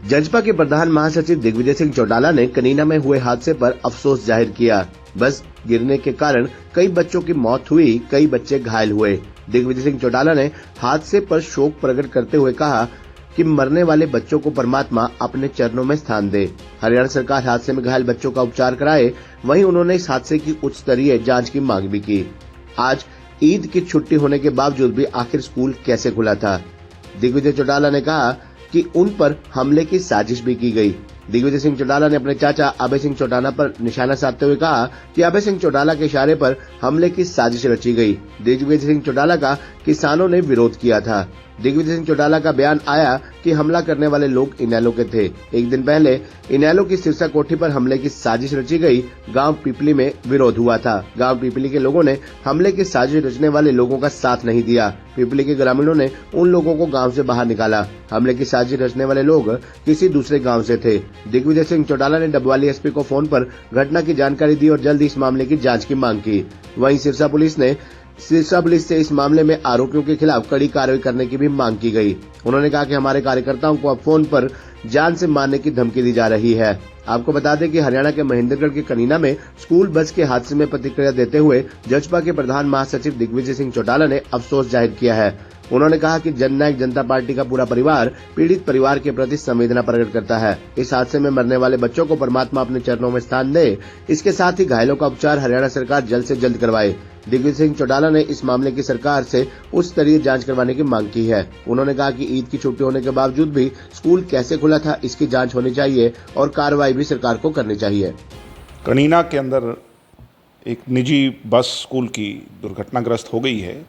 जजपा के प्रधान महासचिव दिग्विजय सिंह चौटाला ने कनीना में हुए हादसे पर अफसोस जाहिर किया। बस गिरने के कारण कई बच्चों की मौत हुई, कई बच्चे घायल हुए। दिग्विजय सिंह चौटाला ने हादसे पर शोक प्रकट करते हुए कहा कि मरने वाले बच्चों को परमात्मा अपने चरणों में स्थान दे। हरियाणा सरकार हादसे में घायल बच्चों का उपचार कराए। वहीं उन्होंने इस हादसे की उच्च स्तरीय जांच की मांग भी की। आज ईद की छुट्टी होने के बावजूद भी आखिर स्कूल कैसे खुला था? दिग्विजय चौटाला ने कहा कि उन पर हमले की साजिश भी की गई। दिग्विजय सिंह चौटाला ने अपने चाचा अभय सिंह चौटाला पर निशाना साधते हुए कहा कि अभय सिंह चौटाला के इशारे पर हमले की साजिश रची गई। दिग्विजय सिंह चौटाला का किसानों ने विरोध किया था। दिग्विजय सिंह चौटाला का बयान आया कि हमला करने वाले लोग इनेलो के थे। एक दिन पहले इनेलो की सिरसा कोठी पर हमले की साजिश रची गई। गांव पिपली में विरोध हुआ था। गांव पिपली के लोगों ने हमले की साजिश रचने वाले लोगों का साथ नहीं दिया। पिपली के ग्रामीणों ने उन लोगों को गांव से बाहर निकाला। हमले की साजिश रचने वाले लोग किसी दूसरे गांव से थे। दिग्विजय सिंह चौटाला ने डबवाली एसपी को फोन पर घटना की जानकारी दी और जल्द इस मामले की जांच की मांग की। वहीं सिरसा पुलिस से इस मामले में आरोपियों के खिलाफ कड़ी कार्रवाई करने की भी मांग की गई। उन्होंने कहा कि हमारे कार्यकर्ताओं को अब फोन पर जान से मारने की धमकी दी जा रही है। आपको बता दें कि हरियाणा के महेंद्रगढ़ के कनीना में स्कूल बस के हादसे में प्रतिक्रिया देते हुए जजपा के प्रधान महासचिव दिग्विजय सिंह चौटाला ने अफसोस जाहिर किया है। उन्होंने कहा कि जननायक जनता पार्टी का पूरा परिवार पीड़ित परिवार के प्रति संवेदना प्रकट करता है। इस हादसे में मरने वाले बच्चों को परमात्मा अपने चरणों में स्थान दे। इसके साथ ही घायलों का उपचार हरियाणा सरकार जल्द से जल्द करवाए। दिग्विजय सिंह चौटाला ने इस मामले की सरकार से उच्च स्तरीय जांच करवाने की मांग की है। उन्होंने कहा कि ईद की छुट्टी होने के बावजूद भी स्कूल कैसे खुला था, इसकी जांच होनी चाहिए और कार्रवाई भी सरकार को करनी चाहिए। कनीना के अंदर एक निजी बस स्कूल की दुर्घटनाग्रस्त हो गई है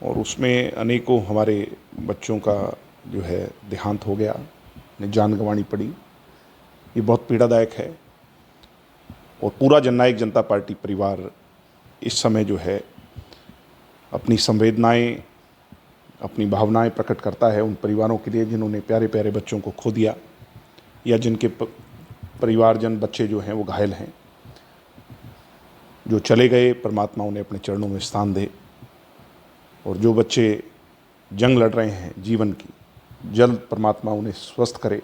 और उसमें अनेकों हमारे बच्चों का जो है देहांत हो गया, जान गंवानी पड़ी। ये बहुत पीड़ादायक है और पूरा जननायक जनता पार्टी परिवार इस समय जो है अपनी संवेदनाएं, अपनी भावनाएं प्रकट करता है उन परिवारों के लिए जिन्होंने प्यारे प्यारे बच्चों को खो दिया या जिनके परिवारजन बच्चे जो हैं वो घायल हैं। जो चले गए, परमात्मा उन्हें अपने चरणों में स्थान दे और जो बच्चे जंग लड़ रहे हैं जीवन की, जल्द परमात्मा उन्हें स्वस्थ करे।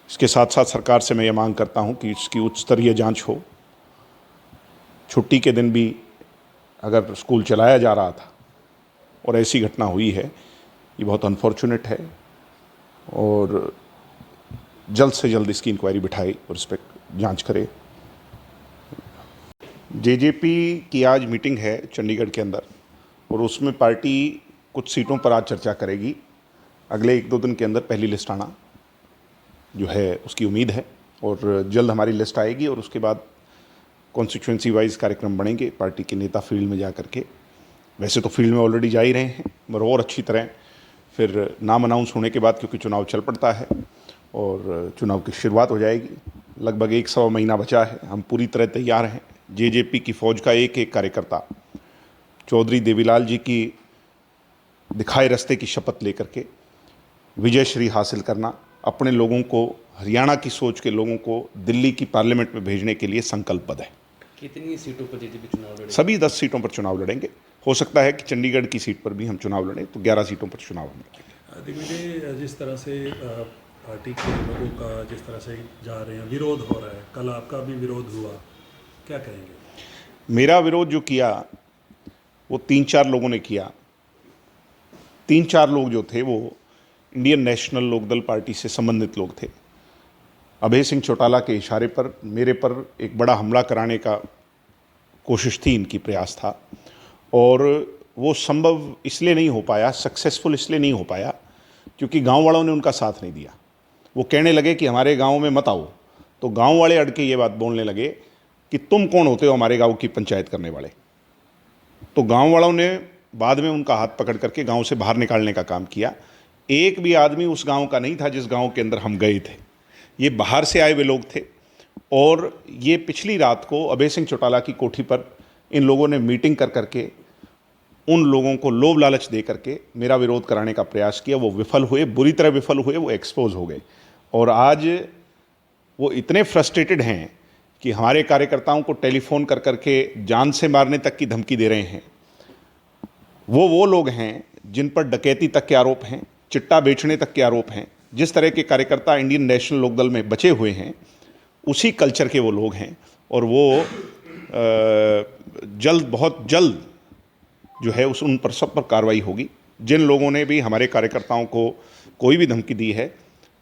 इसके साथ साथ सरकार से मैं ये मांग करता हूँ कि इसकी उच्च स्तरीय जांच हो। छुट्टी के दिन भी अगर स्कूल चलाया जा रहा था और ऐसी घटना हुई है, ये बहुत अनफॉर्चुनेट है और जल्द से जल्द इसकी इंक्वायरी बिठाई और इस पर जाँच करे। जेजेपी की आज मीटिंग है चंडीगढ़ के अंदर और उसमें पार्टी कुछ सीटों पर आज चर्चा करेगी। अगले 1-2 दिन के अंदर पहली लिस्ट आना जो है उसकी उम्मीद है और जल्द हमारी लिस्ट आएगी और उसके बाद कॉन्स्टिट्यूएंसी वाइज कार्यक्रम बनेंगे। पार्टी के नेता फील्ड में जा करके, वैसे तो फील्ड में ऑलरेडी जा ही रहे हैं, मगर और अच्छी तरह फिर नाम अनाउंस होने के बाद, क्योंकि चुनाव चल पड़ता है और चुनाव की शुरुआत हो जाएगी। लगभग 1-1.25 महीना बचा है। हम पूरी तरह तैयार हैं। जेजेपी की फौज का एक एक कार्यकर्ता चौधरी देवीलाल जी की दिखाए रास्ते की शपथ लेकर के विजय श्री हासिल करना, अपने लोगों को, हरियाणा की सोच के लोगों को दिल्ली की पार्लियामेंट में भेजने के लिए संकल्पबद्ध है। कितनी सीटों पर जेजेपी चुनाव लड़ेगी? सभी 10 सीटों पर चुनाव लड़ेंगे। हो सकता है कि चंडीगढ़ की सीट पर भी हम चुनाव लड़ें, तो 11 सीटों पर चुनाव होंगे। दिग्विजय, जिस तरह से पार्टी के लोगों का जिस तरह से जा रहे हैं, विरोध हो रहा है, कल आपका भी विरोध हुआ, क्या कहेंगे? मेरा विरोध जो किया वो 3-4 लोगों ने किया। 3-4 लोग जो थे वो इंडियन नेशनल लोकदल पार्टी से संबंधित लोग थे। अभय सिंह चौटाला के इशारे पर मेरे पर एक बड़ा हमला कराने का कोशिश थी, इनकी प्रयास था और वो संभव इसलिए नहीं हो पाया, सक्सेसफुल इसलिए नहीं हो पाया क्योंकि गांव वालों ने उनका साथ नहीं दिया। वो कहने लगे कि हमारे गांव में मत आओ, तो गांव वाले अड़ के ये बात बोलने लगे कि तुम कौन होते हो हमारे गांव की पंचायत करने वाले। तो गांव वालों ने बाद में उनका हाथ पकड़ करके गांव से बाहर निकालने का काम किया। एक भी आदमी उस गांव का नहीं था जिस गांव के अंदर हम गए थे। ये बाहर से आए हुए लोग थे और ये पिछली रात को अभय सिंह चौटाला की कोठी पर इन लोगों ने मीटिंग कर करके उन लोगों को लोभ लालच दे करके मेरा विरोध कराने का प्रयास किया। वो विफल हुए, बुरी तरह विफल हुए, वो एक्सपोज हो गए और आज वो इतने फ्रस्ट्रेटेड हैं कि हमारे कार्यकर्ताओं को टेलीफोन कर करके जान से मारने तक की धमकी दे रहे हैं। वो लोग हैं जिन पर डकैती तक के आरोप हैं, चिट्टा बेचने तक के आरोप हैं, जिस तरह के कार्यकर्ता इंडियन नेशनल लोकदल में बचे हुए हैं उसी कल्चर के वो लोग हैं, और वो बहुत जल्द जो है उन पर सब पर कार्रवाई होगी। जिन लोगों ने भी हमारे कार्यकर्ताओं को कोई भी धमकी दी है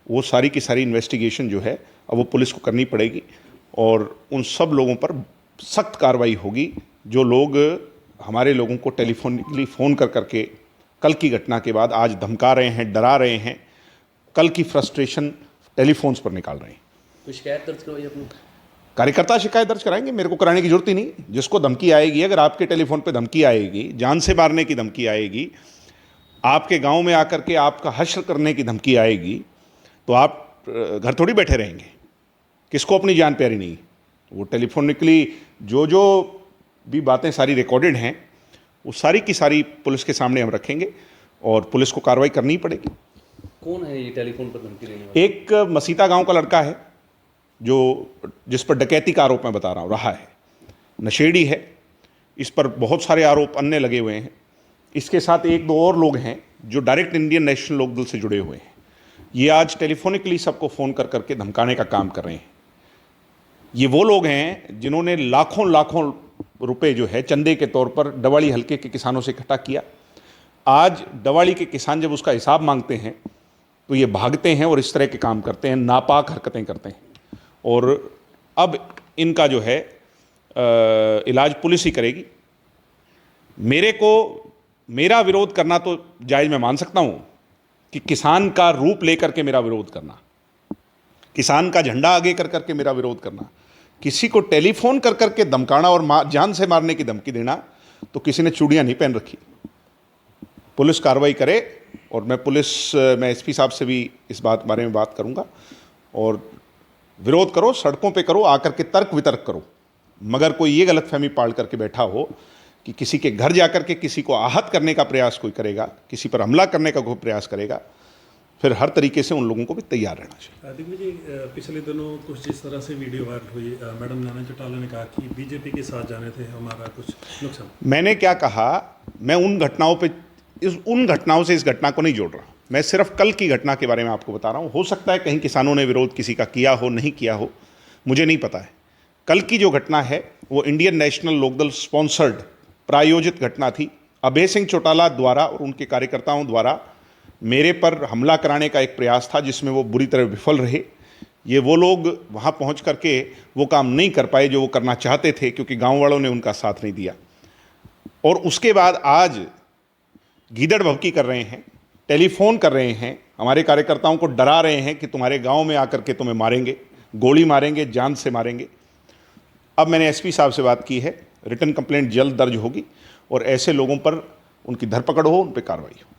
वो सारी की सारी इन्वेस्टिगेशन जो है अब वो पुलिस को करनी पड़ेगी, और उन सब लोगों पर सख्त कार्रवाई होगी जो लोग हमारे लोगों को टेलीफोनिकली फ़ोन कर करके कल की घटना के बाद आज धमका रहे हैं, डरा रहे हैं, कल की फ्रस्ट्रेशन टेलीफोन्स पर निकाल रहे हैं। कोई शिकायत दर्ज करवाई अपनी? कार्यकर्ता शिकायत दर्ज कराएंगे, मेरे को कराने की जरूरत ही नहीं। जिसको धमकी आएगी, अगर आपके टेलीफोन पे धमकी आएगी, जान से मारने की धमकी आएगी, आपके गांव में आकर के आपका हश्र करने की धमकी आएगी, तो आप घर थोड़ी बैठे रहेंगे। किसको अपनी जान प्यारी नहीं? वो टेलीफोनिकली जो भी बातें सारी रिकॉर्डेड हैं वो सारी की सारी पुलिस के सामने हम रखेंगे और पुलिस को कार्रवाई करनी पड़ेगी। कौन है ये टेलीफोन पर धमकी देने वाला? एक मसीता गांव का लड़का है जिस पर डकैती का आरोप मैं बता रहा है, नशेड़ी है। इस पर बहुत सारे आरोप अन्य लगे हुए हैं। इसके साथ एक दो और लोग हैं जो डायरेक्ट इंडियन नेशनल लोकदल से जुड़े हुए हैं। ये आज टेलीफोनिकली सबको फ़ोन कर करके धमकाने का काम कर रहे हैं। ये वो लोग हैं जिन्होंने लाखों रुपए जो है चंदे के तौर पर डवाड़ी हलके के किसानों से इकट्ठा किया। आज डवाड़ी के किसान जब उसका हिसाब मांगते हैं तो ये भागते हैं और इस तरह के काम करते हैं, नापाक हरकतें करते हैं। और अब इनका जो है इलाज पुलिस ही करेगी। मेरा विरोध करना तो जायज़ मैं मान सकता हूँ कि किसान का रूप लेकर के मेरा विरोध करना, किसान का झंडा आगे कर करके मेरा विरोध करना, किसी को टेलीफोन कर करके धमकाना और जान से मारने की धमकी देना, तो किसी ने चूड़ियाँ नहीं पहन रखी। पुलिस कार्रवाई करे, और मैं एसपी साहब से भी इस बारे में बात करूँगा। और विरोध करो, सड़कों पे करो, आकर के तर्क वितर्क करो, मगर कोई ये गलतफहमी पाल करके बैठा हो कि किसी के घर जाकर के किसी को आहत करने का प्रयास कोई करेगा, किसी पर हमला करने का कोई प्रयास करेगा, फिर हर तरीके से उन लोगों को भी तैयार रहना चाहिए। दिग्विजय जी, पिछले दिनों कुछ जिस तरह से वीडियो वायरल हुई, मैडम नैना चौटाला ने कहा कि बीजेपी के साथ जाने थे हमारा कुछ नुकसान। मैंने क्या कहा, मैं उन घटनाओं से इस घटना को नहीं जोड़ रहा। मैं सिर्फ कल की घटना के बारे में आपको बता रहा हूँ। हो सकता है कहीं किसानों ने विरोध किसी का किया हो, नहीं किया हो, मुझे नहीं पता है। कल की जो घटना है वो इंडियन नेशनल लोकदल स्पॉन्सर्ड प्रायोजित घटना थी। अभय सिंह चौटाला द्वारा और उनके कार्यकर्ताओं द्वारा मेरे पर हमला कराने का एक प्रयास था, जिसमें वो बुरी तरह विफल रहे। ये वो लोग वहाँ पहुँच करके वो काम नहीं कर पाए जो वो करना चाहते थे, क्योंकि गाँव वालों ने उनका साथ नहीं दिया। और उसके बाद आज गीदड़ भभकी कर रहे हैं, टेलीफोन कर रहे हैं, हमारे कार्यकर्ताओं को डरा रहे हैं कि तुम्हारे गांव में आकर के तुम्हें मारेंगे, गोली मारेंगे, जान से मारेंगे। अब मैंने एसपी साहब से बात की है, रिटन कंप्लेंट जल्द दर्ज होगी और ऐसे लोगों पर उनकी धरपकड़ हो, उन पर कार्रवाई हो।